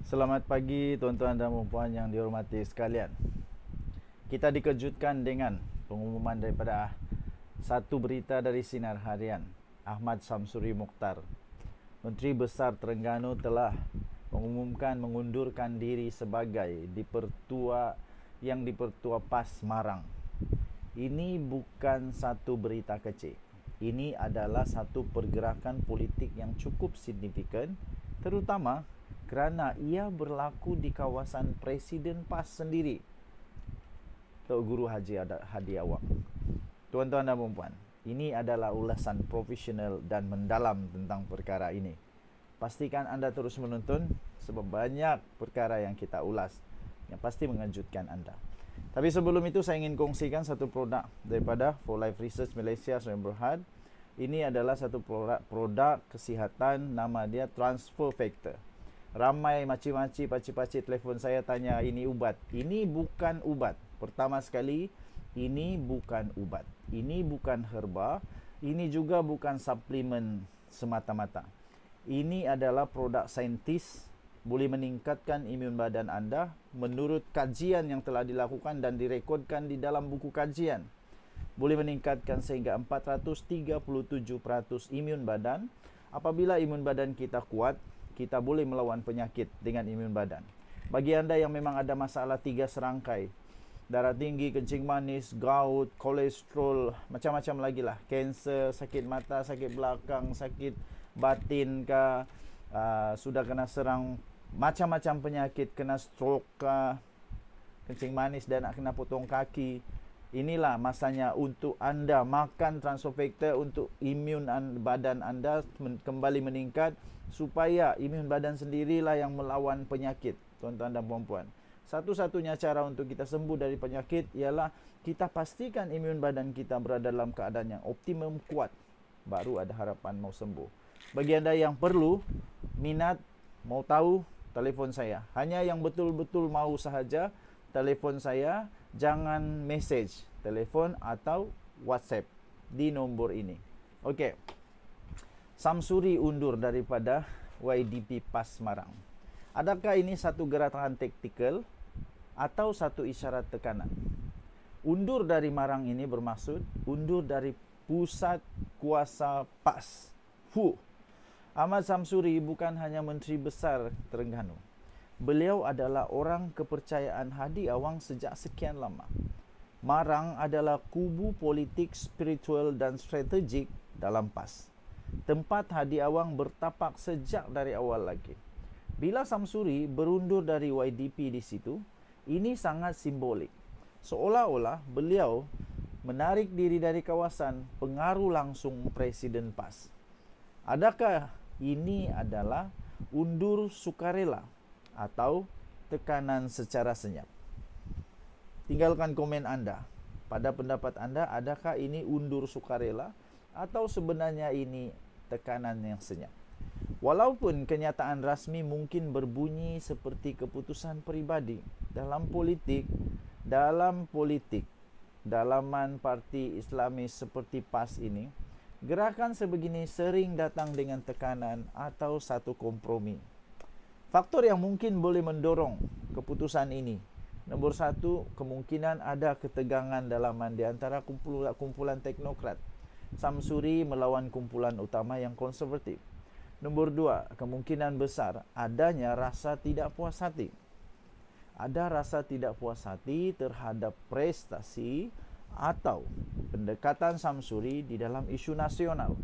Selamat pagi tuan-tuan dan puan yang dihormati sekalian. Kita dikejutkan dengan pengumuman daripada satu berita dari Sinar Harian. Ahmad Samsuri Mokhtar, Menteri Besar Terengganu, telah mengumumkan mengundurkan diri sebagai Dipertua PAS Marang. Ini bukan satu berita kecil. Ini adalah satu pergerakan politik yang cukup signifikan, terutama kerana ia berlaku di kawasan Presiden PAS sendiri, Tok Guru Haji Hadi Awang. Tuan-tuan dan puan, ini adalah ulasan profesional dan mendalam tentang perkara ini. Pastikan anda terus menonton sebab banyak perkara yang kita ulas yang pasti mengejutkan anda. Tapi sebelum itu saya ingin kongsikan satu produk daripada For Life Research Malaysia Sdn Bhd. Ini adalah satu produk kesihatan, nama dia Transfer Factor. Ramai makcik-makcik, pakcik-pakcik telefon saya tanya, ini ubat. Ini bukan ubat. Pertama sekali, ini bukan ubat. Ini bukan herba. Ini juga bukan suplemen semata-mata. Ini adalah produk saintis, boleh meningkatkan imun badan anda menurut kajian yang telah dilakukan dan direkodkan di dalam buku kajian. Boleh meningkatkan sehingga 437% imun badan. Apabila imun badan kita kuat, kita boleh melawan penyakit dengan imun badan. Bagi anda yang memang ada masalah 3 serangkai, darah tinggi, kencing manis, gout, kolesterol, macam-macam lagi lah, kanser, sakit mata, sakit belakang, sakit batin ke, sudah kena serang macam-macam penyakit, kena stroke ke, kencing manis dan nak kena potong kaki, inilah masanya untuk anda makan Transfer Factor untuk imun badan anda kembali meningkat, supaya imun badan sendirilah yang melawan penyakit. Tuan-tuan dan puan-puan, satu-satunya cara untuk kita sembuh dari penyakit ialah kita pastikan imun badan kita berada dalam keadaan yang optimum, kuat, baru ada harapan mau sembuh. Bagi anda yang perlu, minat, mau tahu, telefon saya. Hanya yang betul-betul mau sahaja telefon saya, jangan message, telefon atau WhatsApp di nombor ini. Okey. Samsuri undur daripada YDP PAS Marang. Adakah ini satu gerakan taktikal atau satu isyarat tekanan? Undur dari Marang ini bermaksud undur dari pusat kuasa PAS. Ahmad Samsuri bukan hanya Menteri Besar Terengganu. Beliau adalah orang kepercayaan Hadi Awang sejak sekian lama. Marang adalah kubu politik, spiritual dan strategik dalam PAS. Tempat Hadi Awang bertapak sejak dari awal lagi. Bila Samsuri berundur dari YDP di situ, ini sangat simbolik. Seolah-olah beliau menarik diri dari kawasan pengaruh langsung Presiden PAS. Adakah ini adalah undur sukarela atau tekanan secara senyap? Tinggalkan komen anda. Pada pendapat anda, adakah ini undur sukarela atau sebenarnya ini tekanan yang senyap? Walaupun kenyataan rasmi mungkin berbunyi seperti keputusan peribadi, dalam politik, dalaman parti Islamis seperti PAS ini, gerakan sebegini sering datang dengan tekanan atau satu kompromi. Faktor yang mungkin boleh mendorong keputusan ini. Nombor 1, kemungkinan ada ketegangan dalaman di antara kumpulan teknokrat. Samsuri melawan kumpulan utama yang konservatif. Nombor 2, kemungkinan besar adanya rasa tidak puas hati. Ada rasa tidak puas hati terhadap prestasi atau pendekatan Samsuri di dalam isu nasional,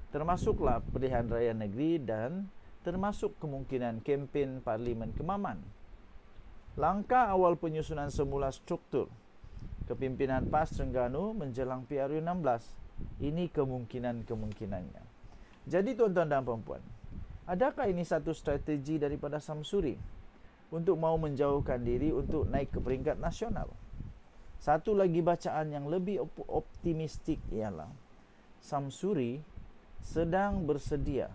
termasuklah pilihan raya negeri dan termasuk kemungkinan kempen Parlimen Kemaman. Langkah awal penyusunan semula struktur kepimpinan PAS Terengganu menjelang PRU 16, ini kemungkinannya. Jadi tuan-tuan dan puan-puan, adakah ini satu strategi daripada Samsuri untuk mau menjauhkan diri untuk naik ke peringkat nasional? Satu lagi bacaan yang lebih optimistik ialah Samsuri sedang bersedia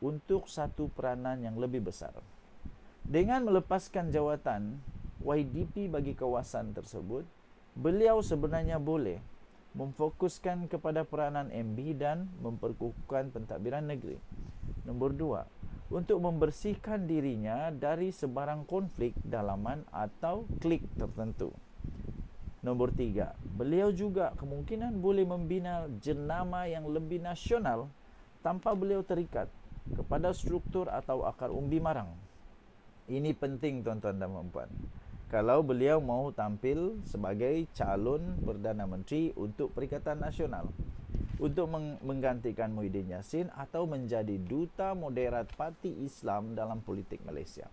untuk satu peranan yang lebih besar. Dengan melepaskan jawatan YDP bagi kawasan tersebut, beliau sebenarnya boleh memfokuskan kepada peranan MB dan memperkukuhkan pentadbiran negeri. Nombor 2, untuk membersihkan dirinya dari sebarang konflik dalaman atau klik tertentu. Nombor 3, beliau juga kemungkinan boleh membina jenama yang lebih nasional tanpa beliau terikat kepada struktur atau akar umbi marang. Ini penting tuan-tuan dan puan-puan. Kalau beliau mahu tampil sebagai calon Perdana Menteri untuk Perikatan Nasional, untuk menggantikan Muhyiddin Yassin atau menjadi duta moderat Parti Islam dalam politik Malaysia.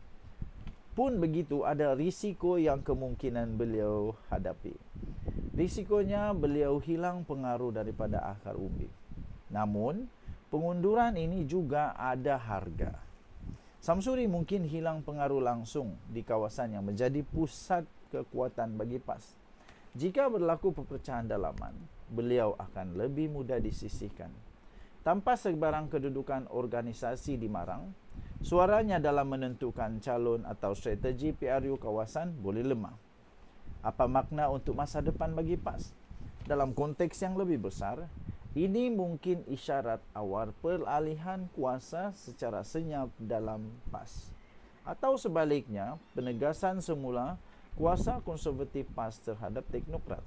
Pun begitu, ada risiko yang kemungkinan beliau hadapi. Risikonya beliau hilang pengaruh daripada akar umbi. Namun, pengunduran ini juga ada harga. Samsuri mungkin hilang pengaruh langsung di kawasan yang menjadi pusat kekuatan bagi PAS. Jika berlaku perpecahan dalaman, beliau akan lebih mudah disisihkan. Tanpa sebarang kedudukan organisasi di marang, suaranya dalam menentukan calon atau strategi PRU kawasan boleh lemah. Apa makna untuk masa depan bagi PAS? Dalam konteks yang lebih besar, ini mungkin isyarat awal peralihan kuasa secara senyap dalam PAS. Atau sebaliknya, penegasan semula kuasa konservatif PAS terhadap teknokrat.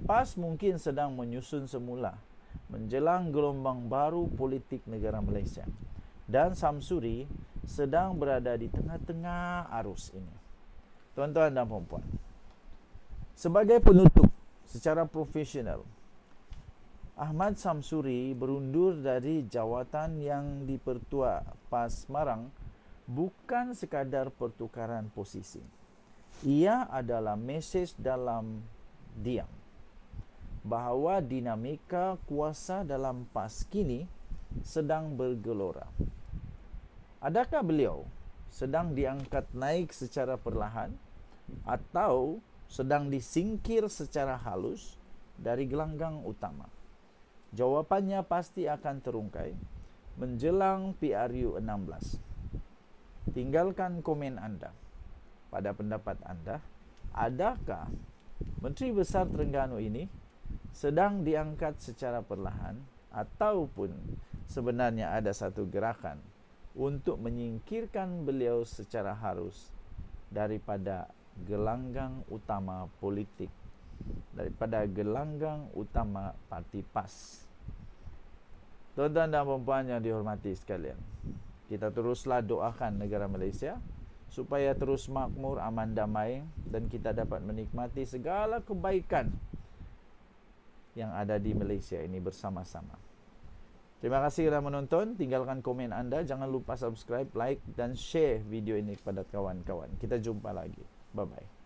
PAS mungkin sedang menyusun semula menjelang gelombang baru politik negara Malaysia. Dan Samsuri sedang berada di tengah-tengah arus ini. Tuan-tuan dan puan-puan, sebagai penutup secara profesional, Ahmad Samsuri berundur dari jawatan yang dipertua PAS Marang bukan sekadar pertukaran posisi. Ia adalah mesej dalam diam bahawa dinamika kuasa dalam PAS kini sedang bergelora. Adakah beliau sedang diangkat naik secara perlahan atau sedang disingkir secara halus dari gelanggang utama? Jawapannya pasti akan terungkai menjelang PRU 16. Tinggalkan komen anda. Pada pendapat anda, adakah Menteri Besar Terengganu ini sedang diangkat secara perlahan ataupun sebenarnya ada satu gerakan untuk menyingkirkan beliau secara halus daripada gelanggang utama politik, daripada gelanggang utama parti PAS? Tuan-tuan dan puan-puan yang dihormati sekalian, kita teruslah doakan negara Malaysia supaya terus makmur, aman, damai, dan kita dapat menikmati segala kebaikan yang ada di Malaysia ini bersama-sama. Terima kasih kerana menonton. Tinggalkan komen anda. Jangan lupa subscribe, like dan share video ini kepada kawan-kawan. Kita jumpa lagi. Bye-bye.